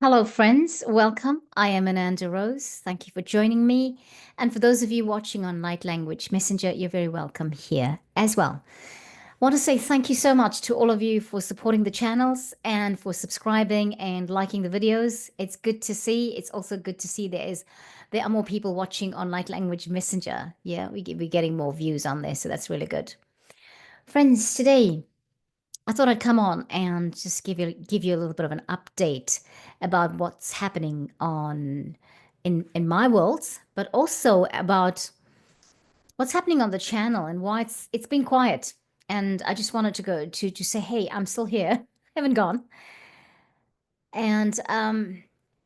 Hello, friends. Welcome. I am Ananda Rose. Thank you for joining me. And for those of you watching on Light Language Messenger, you're very welcome here as well. Want to say thank you so much to all of you for supporting the channels and for subscribing and liking the videos. It's good to see. It's also good to see there are more people watching on Light Language Messenger. Yeah, we're getting more views on there, so that's really good. Friends, today I thought I'd come on and just give you a little bit of an update about what's happening on in my world, but also about what's happening on the channel and why it's been quiet. And I just wanted to go to say, hey, I'm still here, haven't gone, and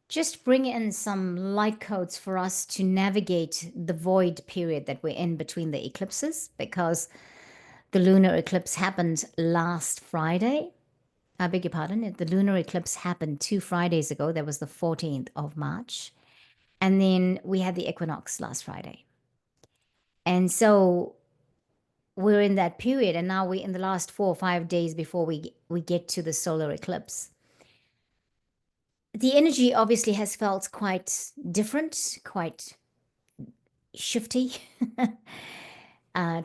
just bring in some light codes for us to navigate the void period that we're in between the eclipses, because the lunar eclipse happened last Friday. I beg your pardon. The lunar eclipse happened 2 Fridays ago. That was the 14th of March. And then we had the equinox last Friday. And so we're in that period. And now we're in the last 4 or 5 days before we get to the solar eclipse. The energy obviously has felt quite different, quite shifty,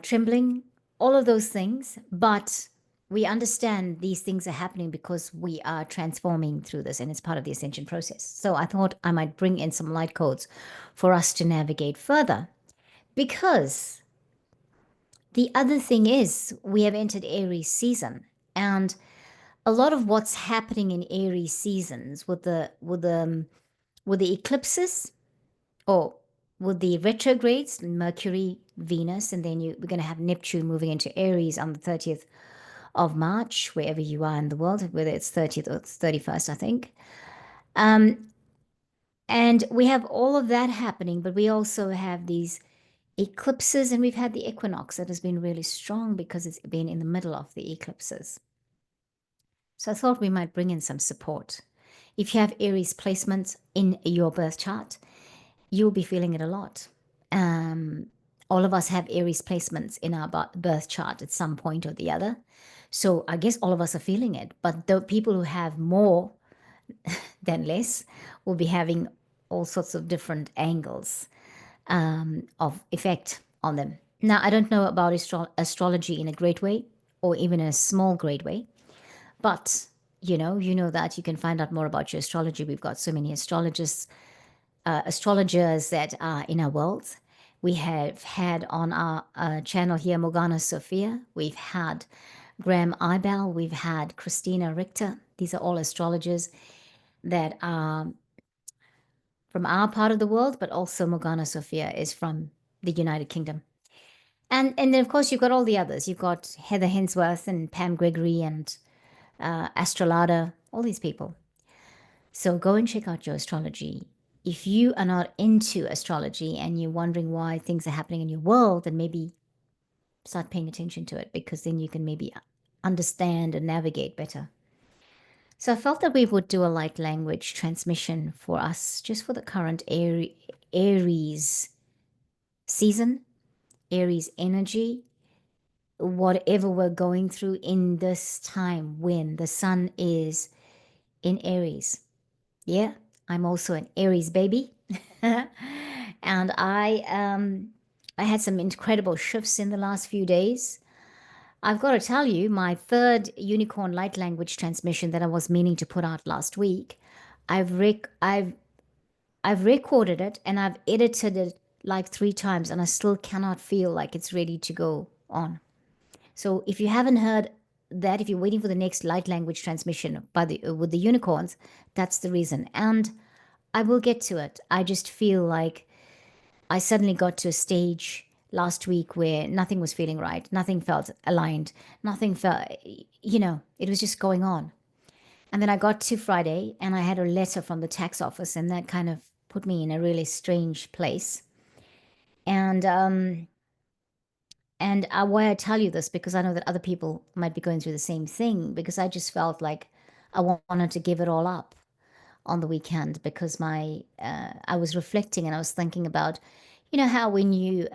trembling, all of those things. But we understand these things are happening because we are transforming through this, and it's part of the ascension process. So I thought I might bring in some light codes for us to navigate further. Because the other thing is, we have entered Aries season, and a lot of what's happening in Aries seasons with the eclipses, or with the retrogrades, Mercury, Venus, and then we're going to have Neptune moving into Aries on the 30th of March, wherever you are in the world, whether it's 30th or 31st, I think. Um, and we have all of that happening, but we also have these eclipses, and we've had the equinox that has been really strong because it's been in the middle of the eclipses. So I thought we might bring in some support. If you have Aries placements in your birth chart, you'll be feeling it a lot. All of us have Aries placements in our birth chart at some point or the other. So I guess all of us are feeling it. But the people who have more than less will be having all sorts of different angles of effect on them. Now, I don't know about astrology in a great way or even in a small great way, but you know that you can find out more about your astrology. We've got so many astrologers that are in our world. We have had on our channel here Morgana Sophia. We've had Graham Ibel. We've had Christina Richter. These are all astrologers that are from our part of the world, but also Morgana Sophia is from the United Kingdom. And then, of course, you've got all the others. You've got Heather Hensworth and Pam Gregory and Astrolada, all these people. So go and check out your astrology. If you are not into astrology and you're wondering why things are happening in your world, then maybe start paying attention to it, because then you can maybe understand and navigate better. So I felt that we would do a light language transmission for us just for the current Aries season, Aries energy, whatever we're going through in this time when the sun is in Aries. Yeah, I'm also an Aries baby. And I had some incredible shifts in the last few days. I've got to tell you, my third unicorn light language transmission that I was meaning to put out last week, I've recorded it and I've edited it like 3 times, and I still cannot feel like it's ready to go on. So if you haven't heard that, if you're waiting for the next light language transmission with the unicorns, that's the reason. And I will get to it. I just feel like I suddenly got to a stage last week where nothing was feeling right. Nothing felt aligned. Nothing felt, it was just going on. And then I got to Friday and I had a letter from the tax office, and that kind of put me in a really strange place. And why I tell you this, because I know that other people might be going through the same thing, because I just felt like I wanted to give it all up on the weekend, because I was reflecting and I was thinking about, how when you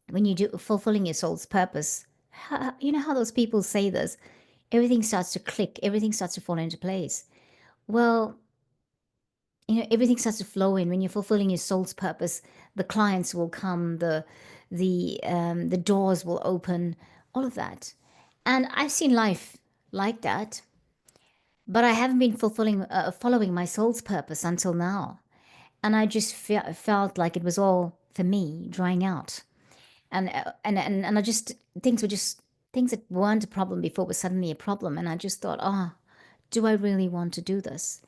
do fulfilling your soul's purpose, you know how those people say this, everything starts to click, everything starts to fall into place. Well, everything starts to flow in when you're fulfilling your soul's purpose. The clients will come, the doors will open, all of that. And I've seen life like that, but I haven't been following my soul's purpose until now. And I just felt like it was all for me drying out. And I just, things were just, things that weren't a problem before were suddenly a problem. And I just thought, oh, do I really want to do this?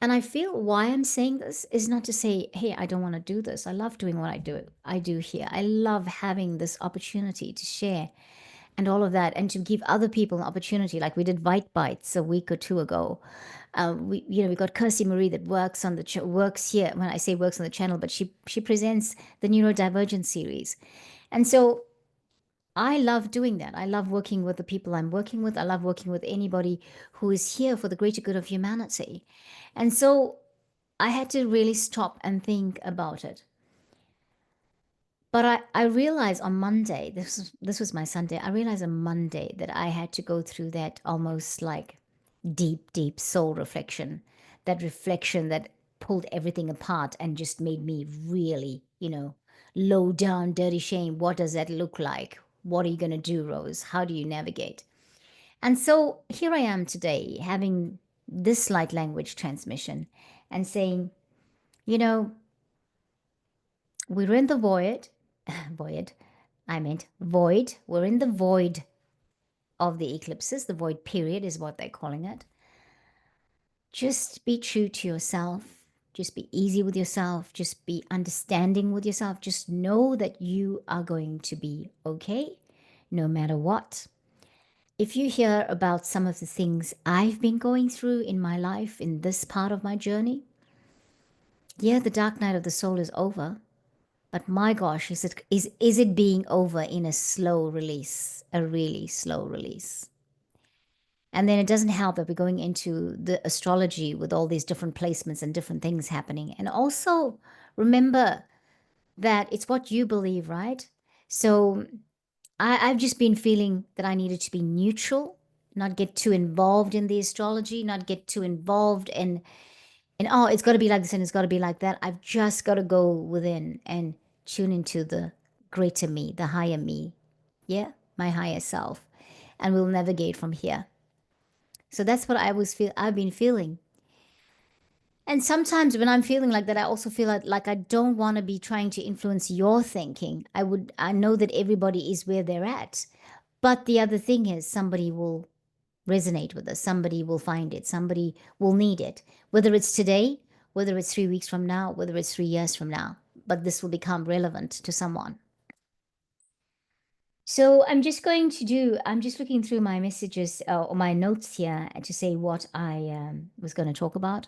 And I feel why I'm saying this is not to say, hey, I don't want to do this. I love doing what I do here. I love having this opportunity to share and all of that, and to give other people an opportunity. Like we did White Bites a week or two ago. We got Kirsty Marie that works on the works here. When I say works on the channel, but she presents the neurodivergent series, and so I love doing that. I love working with the people I'm working with. I love working with anybody who is here for the greater good of humanity. And so I had to really stop and think about it. But I realized on Monday, this was my Sunday, I realized on Monday that I had to go through that almost like deep, deep soul reflection. That reflection that pulled everything apart and just made me really, low down, dirty shame. What does that look like? What are you going to do, Rose? How do you navigate? And so here I am today having this light language transmission and saying, you know, we're in the void, void, I meant void. We're in the void of the eclipses. The void period is what they're calling it. Just be true to yourself. Just be easy with yourself. Just be understanding with yourself. Just know that you are going to be okay no matter what. If you hear about some of the things I've been going through in my life, in this part of my journey, yeah, the dark night of the soul is over. But my gosh, is it being over in a slow release, a really slow release? And then it doesn't help that we're going into the astrology with all these different placements and different things happening. And also remember that it's what you believe, right? So I've just been feeling that I needed to be neutral, not get too involved in the astrology, not get too involved in oh, it's got to be like this and it's got to be like that. I've just got to go within and tune into the greater me, the higher me. Yeah, my higher self. And we'll navigate from here. So that's what I've been feeling. And sometimes when I'm feeling like that, I also feel like I don't want to be trying to influence your thinking. I know that everybody is where they're at. But the other thing is somebody will resonate with us. Somebody will find it. Somebody will need it. Whether it's today, whether it's 3 weeks from now, whether it's 3 years from now. But this will become relevant to someone. So I'm just looking through my messages or my notes here to say what I was going to talk about.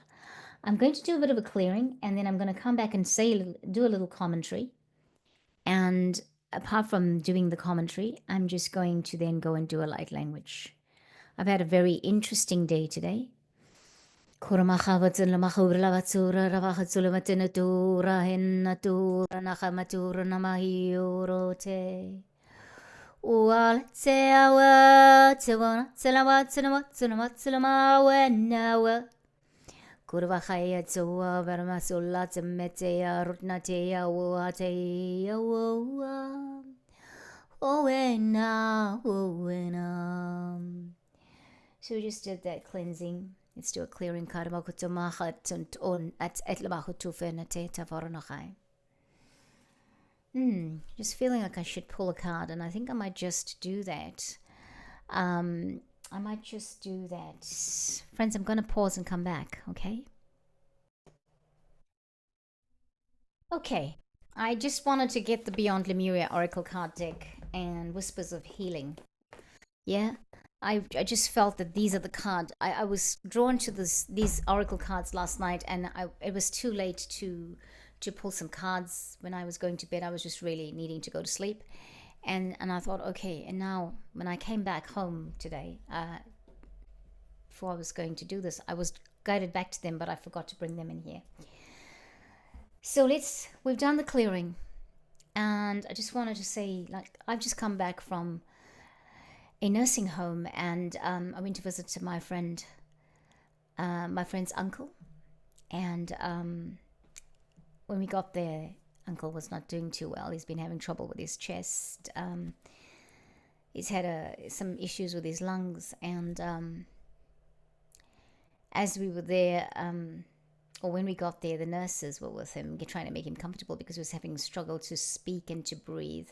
I'm going to do a bit of a clearing, and then I'm going to come back and do a little commentary. And apart from doing the commentary, I'm just going to then go and do a light language. I've had a very interesting day today. Kurvahaya Zoa Vermasula Metea Rutnatea Watea Woa Owena Owena. So we just did that cleansing. Let's do a clearing karma kutumahat and on at etlabahutu fenate tavaranochai. Just feeling like I should pull a card, and I think I might just do that. I might just do that. Friends, I'm going to pause and come back, okay? Okay. I just wanted to get the Beyond Lemuria Oracle card deck and Whispers of Healing. Yeah? I just felt that these are the cards. I was drawn to these Oracle cards last night, and it was too late to pull some cards when I was going to bed. I was just really needing to go to sleep. And I thought, okay, and now when I came back home today, before I was going to do this, I was guided back to them, but I forgot to bring them in here. So we've done the clearing, and I just wanted to say, like, I've just come back from a nursing home, and I went to visit my friend's uncle, And when we got there, Uncle was not doing too well. He's been having trouble with his chest. He's had some issues with his lungs. And as we were there, or when we got there, the nurses were with him, trying to make him comfortable because he was having struggle to speak and to breathe.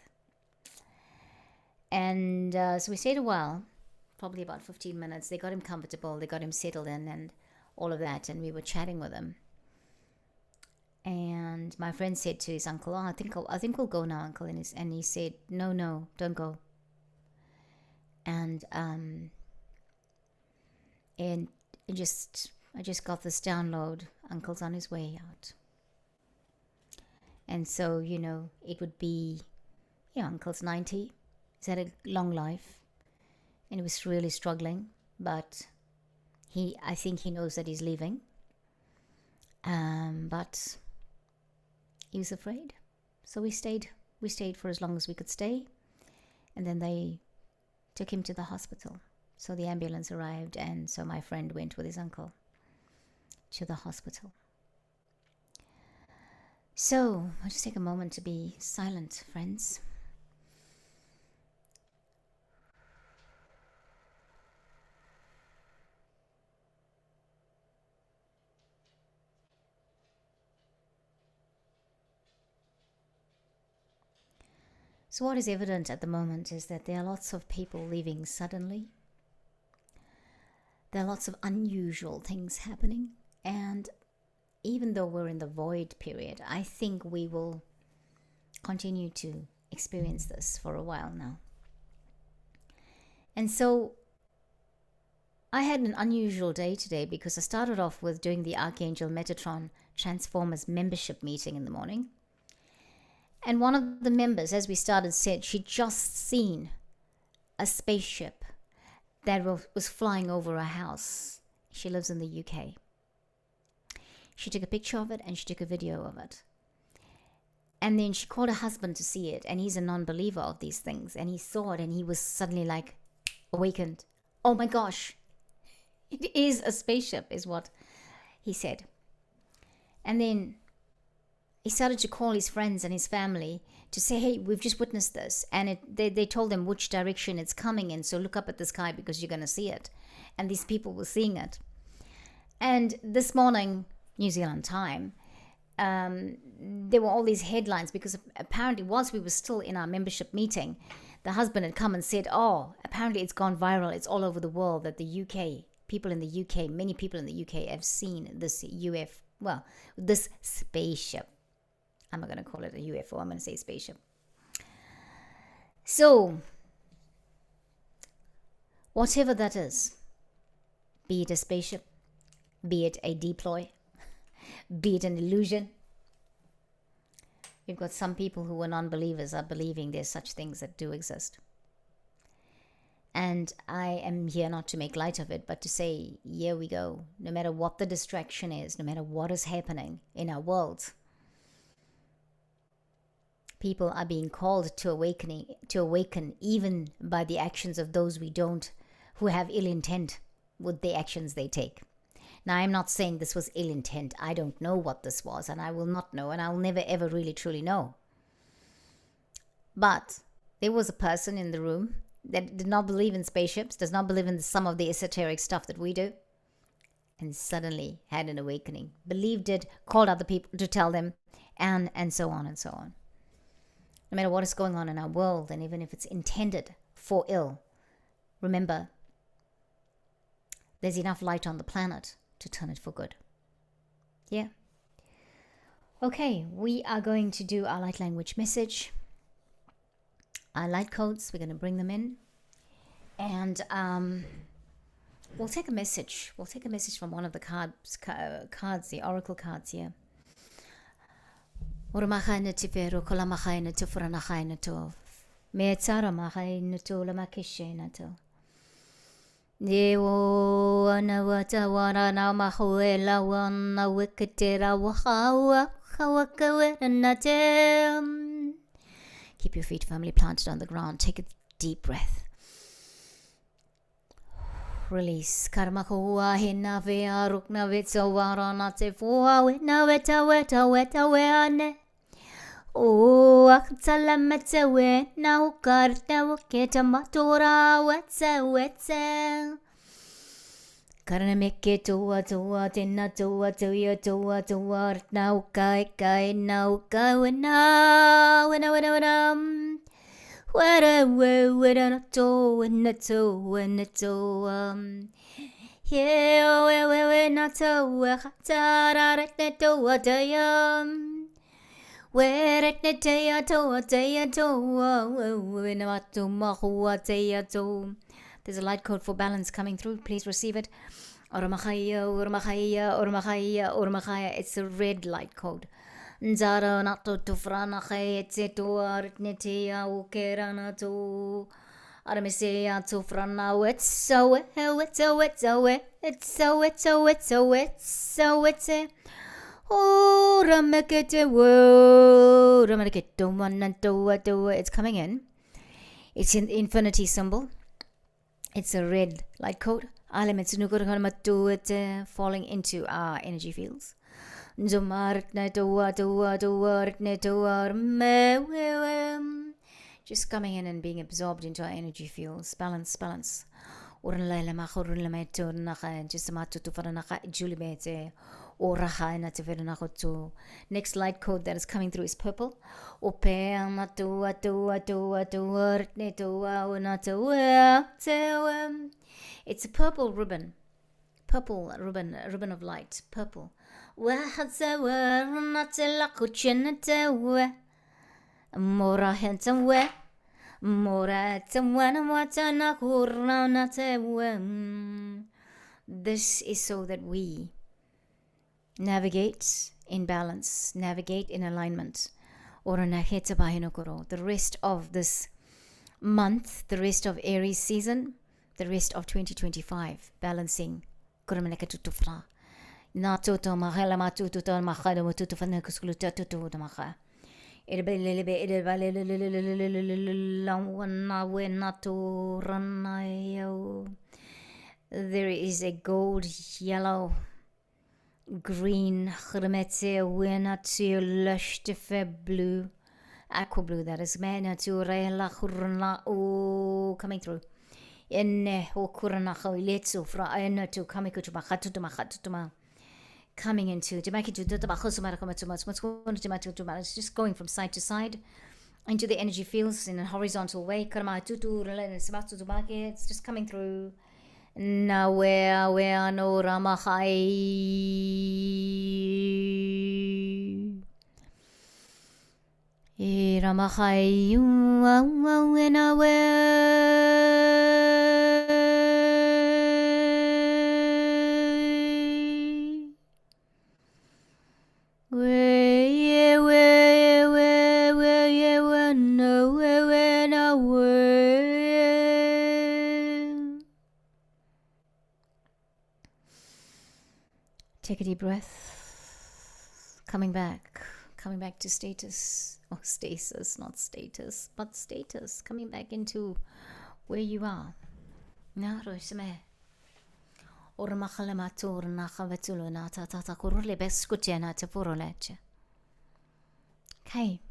And so we stayed a while, probably about 15 minutes. They got him comfortable. They got him settled in and all of that. And we were chatting with him. And my friend said to his uncle, I think we'll go now, Uncle. And he said, no, don't go. And I just got this download. Uncle's on his way out. And so, it would be, Uncle's 90. He's had a long life. And he was really struggling. But I think he knows that he's leaving. But he was afraid. So we stayed for as long as we could stay. And then they took him to the hospital. So the ambulance arrived, and so my friend went with his uncle to the hospital. So I'll just take a moment to be silent, friends. So what is evident at the moment is that there are lots of people leaving suddenly. There are lots of unusual things happening. And even though we're in the void period, I think we will continue to experience this for a while now. And so I had an unusual day today because I started off with doing the Archangel Metatron Transformers membership meeting in the morning. And one of the members, as we started, said she'd just seen a spaceship that was flying over her house. She lives in the UK. She took a picture of it and she took a video of it. And then she called her husband to see it. And he's a non-believer of these things. And he saw it and he was suddenly like awakened. Oh my gosh, it is a spaceship, is what he said. And then he started to call his friends and his family to say, hey, we've just witnessed this. And they told them which direction it's coming in. So look up at the sky because you're going to see it. And these people were seeing it. And this morning, New Zealand time, there were all these headlines because apparently whilst we were still in our membership meeting, the husband had come and said, apparently it's gone viral. It's all over the world that the UK, many people in the UK have seen this this spaceship. I'm not going to call it a UFO. I'm going to say spaceship. So, whatever that is, be it a spaceship, be it a deploy, be it an illusion, you've got some people who are non-believers are believing there's such things that do exist. And I am here not to make light of it, but to say, here we go. No matter what the distraction is, no matter what is happening in our world, people are being called to awaken even by the actions of those who have ill intent with the actions they take. Now, I'm not saying this was ill intent. I don't know what this was, and I will not know, and I'll never ever really truly know. But there was a person in the room that did not believe in spaceships, does not believe in some of the esoteric stuff that we do, and suddenly had an awakening, believed it, called other people to tell them, and so on and so on. No matter what is going on in our world, and even if it's intended for ill, remember, there's enough light on the planet to turn it for good. Yeah? Okay, we are going to do our light language message. Our light codes, we're going to bring them in. And we'll take a message. We'll take a message from one of the cards, the oracle cards here. Ora mahaina te pero kola mahaina te furana haina to. Me tsara mahaina to la makishena to. Neo anawata wana na mahuela wana wikatera wahawa hawakawena. Keep your feet firmly planted on the ground. Take a deep breath. release. Karma koa hina vea rukna vitsa warana te fua wena weta weta weta weane. O aktala mete wena ukarta waketa matora wetsa wetsa. Karana meke toa toa tena toa toa toa toa na ukai kai na ukai wena wena wena wena. Wera wera na to na to na to yeah we na to ta ra ra to ta ya wera te ya to we na to ma te ya to. There's a light code for balance coming through. Please receive it. Ormachaya, ormachaya, ormachaya, ormachaya. It's a red light code. Nzara nato to frana to artnetia ukerana to armesea to frana wets so it's so it's so it's so it's so it's so it's so it's oh ramakete wo ramakete mananto it's coming in. It's an infinity symbol. It's a red light code. Elements falling into our energy fields. Just coming in and being absorbed into our energy fields. Balance, balance. Next light code that is coming through is purple. It's a purple ribbon. Purple ribbon of light. Purple. This is so that we navigate in balance, navigate in alignment. The rest of this month, the rest of Aries season, the rest of 2025, balancing. There is a gold, yellow, green, lush, blue, aqua blue, that is coming through. Coming into it's just going from side to side into the energy fields in a horizontal way. It's just coming through. Now where no Ramachai Ramachai Take a deep breath. Coming back to status. Oh, stasis, not status, but status. Coming back into where you are. Okay,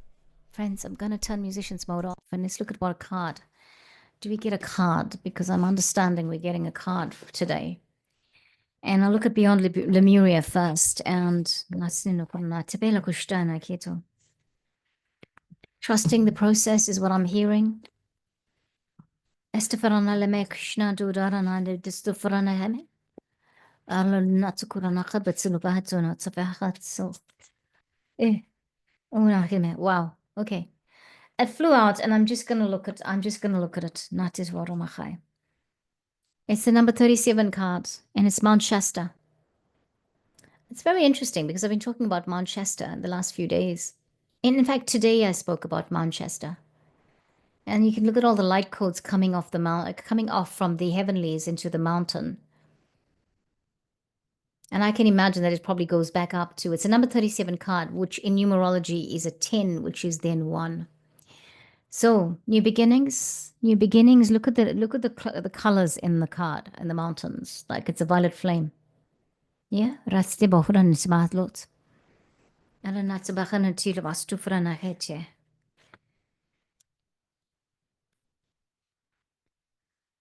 friends, I'm going to turn musician's mode off and let's look at what card. Do we get a card? Because I'm understanding we're getting a card today. And I'll look at Beyond Lemuria first. And trusting the process is what I'm hearing. Estefarana leme Krishna dudarana de distufarana heme. Natsukuranaka batsunubahatsu natsafahatsu. Wow. Okay. It flew out and I'm just gonna look at it. Natis Waromachai. It's the number 37 card, and it's Mount Shasta. It's very interesting because I've been talking about Mount Shasta the last few days. And in fact, today I spoke about Mount Shasta. And you can look at all the light codes coming off from the heavenlies into the mountain. And I can imagine that it probably goes back up to, it's a number 37 card, which in numerology is a 10, which is then 1. So, new beginnings. Look at the colors in the card in the mountains, like it's a violet flame. Yeah, raste bohran smatlot. Ala natsabahan til vastu frana heche.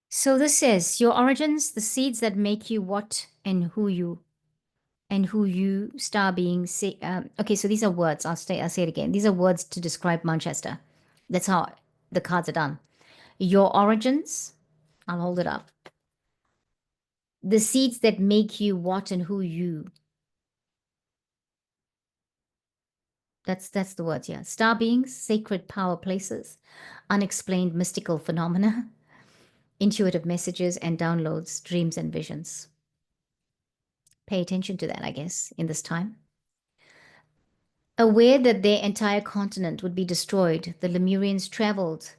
So this says your origins, the seeds that make you what and who you star being. Say, okay, so these are words. I'll say it again. These are words to describe Manchester. That's how the cards are done. Your origins. I'll hold it up. The seeds that make you what and who you. That's the words, yeah. Star beings, sacred power places, unexplained mystical phenomena, intuitive messages and downloads, dreams and visions. Pay attention to that, I guess, in this time. Aware that their entire continent would be destroyed, the Lemurians traveled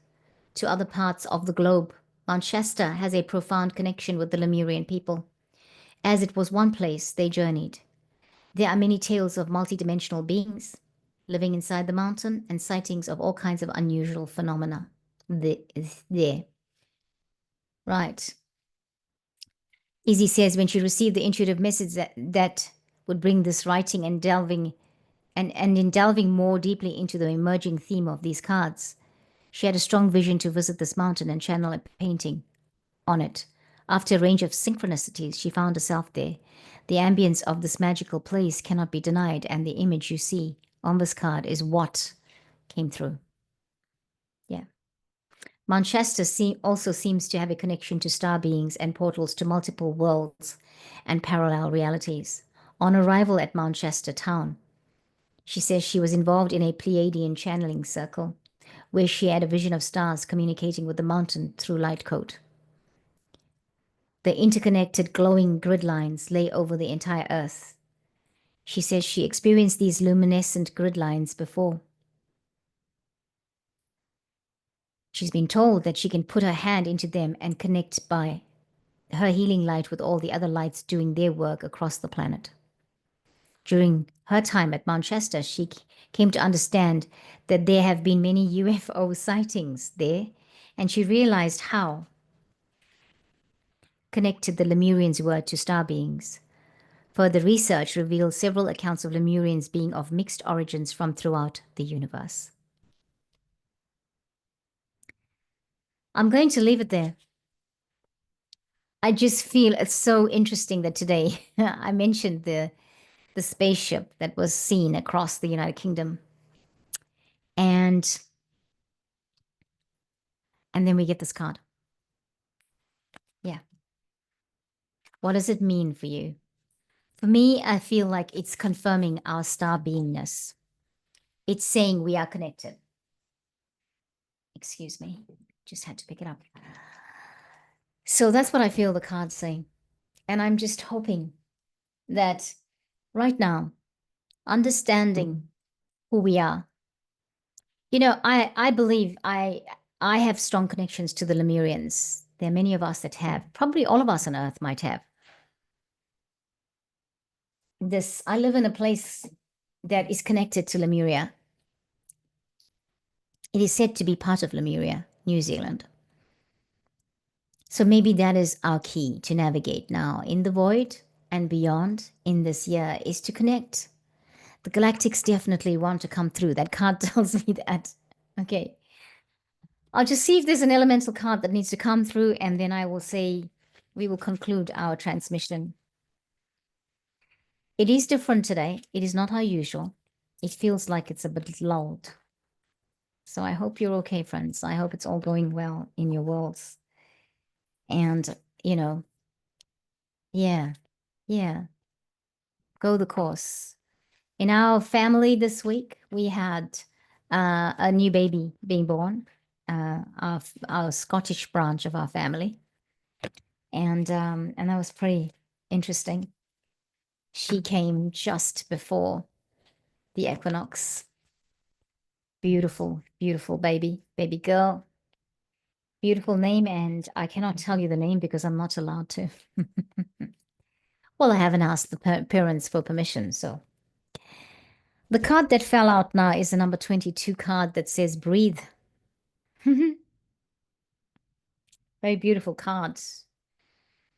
to other parts of the globe. Mount Shasta has a profound connection with the Lemurian people. As it was one place they journeyed. There are many tales of multidimensional beings living inside the mountain and sightings of all kinds of unusual phenomena. There. Right. Izzy says when she received the intuitive message that would bring this writing and delving and in delving more deeply into the emerging theme of these cards, she had a strong vision to visit this mountain and channel a painting on it. After a range of synchronicities, she found herself there. The ambience of this magical place cannot be denied, and the image you see on this card is what came through. Yeah. Manchester also seems to have a connection to star beings and portals to multiple worlds and parallel realities. On arrival at Manchester town, she says she was involved in a Pleiadian channeling circle where she had a vision of stars communicating with the mountain through light code. The interconnected glowing grid lines lay over the entire earth. She says she experienced these luminescent grid lines before. She's been told that she can put her hand into them and connect by her healing light with all the other lights doing their work across the planet. During her time at Manchester, she came to understand that there have been many UFO sightings there, and she realized how connected the Lemurians were to star beings. Further research revealed several accounts of Lemurians being of mixed origins from throughout the universe. I'm going to leave it there. I just feel it's so interesting that today I mentioned the spaceship that was seen across the United Kingdom. And then we get this card. Yeah. What does it mean for you? For me, I feel like it's confirming our star beingness. It's saying we are connected. Excuse me. Just had to pick it up. So that's what I feel the card's saying. And I'm just hoping that right now, understanding who we are. You know, I believe I have strong connections to the Lemurians. There are many of us that have. Probably all of us on Earth might have. I live in a place that is connected to Lemuria. It is said to be part of Lemuria, New Zealand. So maybe that is our key to navigate now in the void and beyond in this year is to connect. The galactics definitely want to come through. That card tells me that. Okay. I'll just see if there's an elemental card that needs to come through, and then I will say we will conclude our transmission. It is different today. It is not our usual. It feels like it's a bit lulled. So I hope you're okay, friends. I hope it's all going well in your worlds. And, yeah, yeah, go the course. In our family this week, we had a new baby being born, our Scottish branch of our family. And that was pretty interesting. She came just before the equinox. Beautiful, beautiful baby girl. Beautiful name, and I cannot tell you the name because I'm not allowed to. Well, I haven't asked the parents for permission, so. The card that fell out now is the number 22 card that says breathe. Very beautiful cards.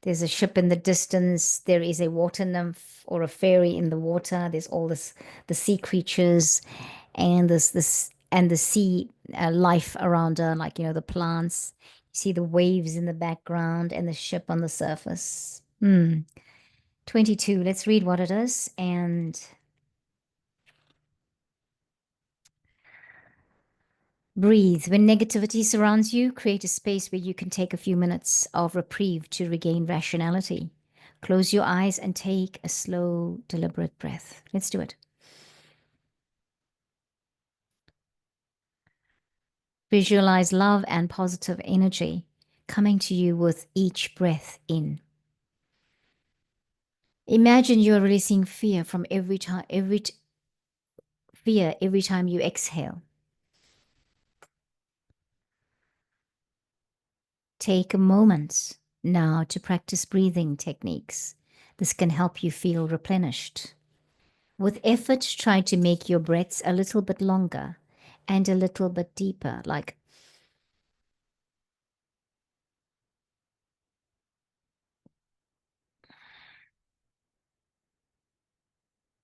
There's a ship in the distance. There is a water nymph or a fairy in the water. There's all this, the sea creatures, and this and the sea life around her, like the plants. You see the waves in the background and the ship on the surface. 22. Let's read what it is. And breathe. When negativity surrounds you, create a space where you can take a few minutes of reprieve to regain rationality. Close your eyes and take a slow, deliberate breath. Let's do it. Visualize love and positive energy coming to you with each breath in. Imagine you're releasing fear from every time you exhale. Take a moment now to practice breathing techniques. This can help you feel replenished. With effort, try to make your breaths a little bit longer and a little bit deeper, like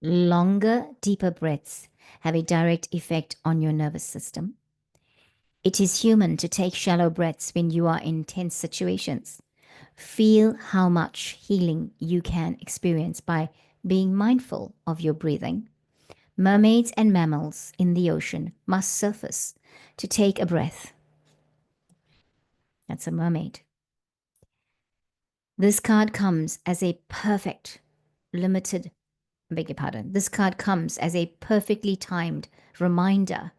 longer, deeper breaths have a direct effect on your nervous system. It is human to take shallow breaths when you are in tense situations. Feel how much healing you can experience by being mindful of your breathing. Mermaids and mammals in the ocean must surface to take a breath. That's a mermaid. This card comes as a perfect, limited, I beg your pardon. This card comes as a perfectly timed reminder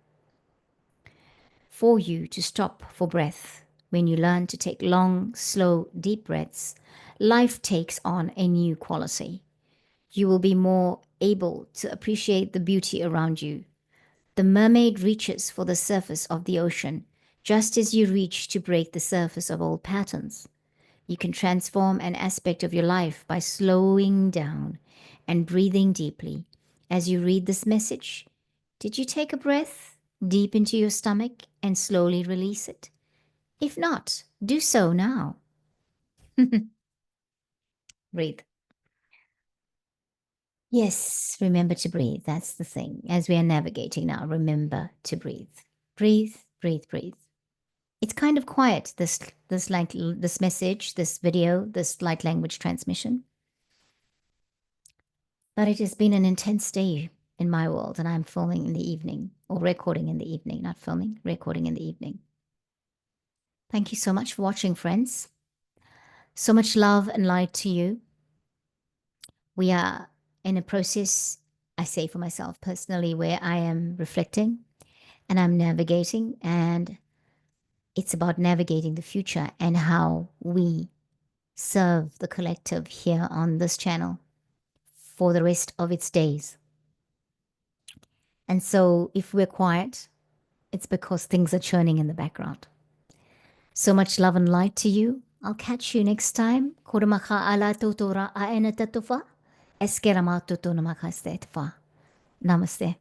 for you to stop for breath. When you learn to take long, slow, deep breaths, life takes on a new quality. You will be more able to appreciate the beauty around you. The mermaid reaches for the surface of the ocean, just as you reach to break the surface of old patterns. You can transform an aspect of your life by slowing down and breathing deeply. As you read this message, did you take a breath deep into your stomach and slowly release it? If not, do so now. Breathe. Yes, remember to breathe. That's the thing. As we are navigating now, remember to breathe. Breathe, breathe, breathe. It's kind of quiet, this message, this video, this light language transmission. But it has been an intense day in my world, and I'm filming in the evening, or recording in the evening, not filming, recording in the evening. Thank you so much for watching, friends. So much love and light to you. We are in a process, I say for myself personally, where I am reflecting and I'm navigating, and it's about navigating the future and how we serve the collective here on this channel for the rest of its days. And so if we're quiet, it's because things are churning in the background. So much love and light to you. I'll catch you next time. Koromaka ala tutura aena tatufa. Eskerama tutunamaka stetfa. Namaste.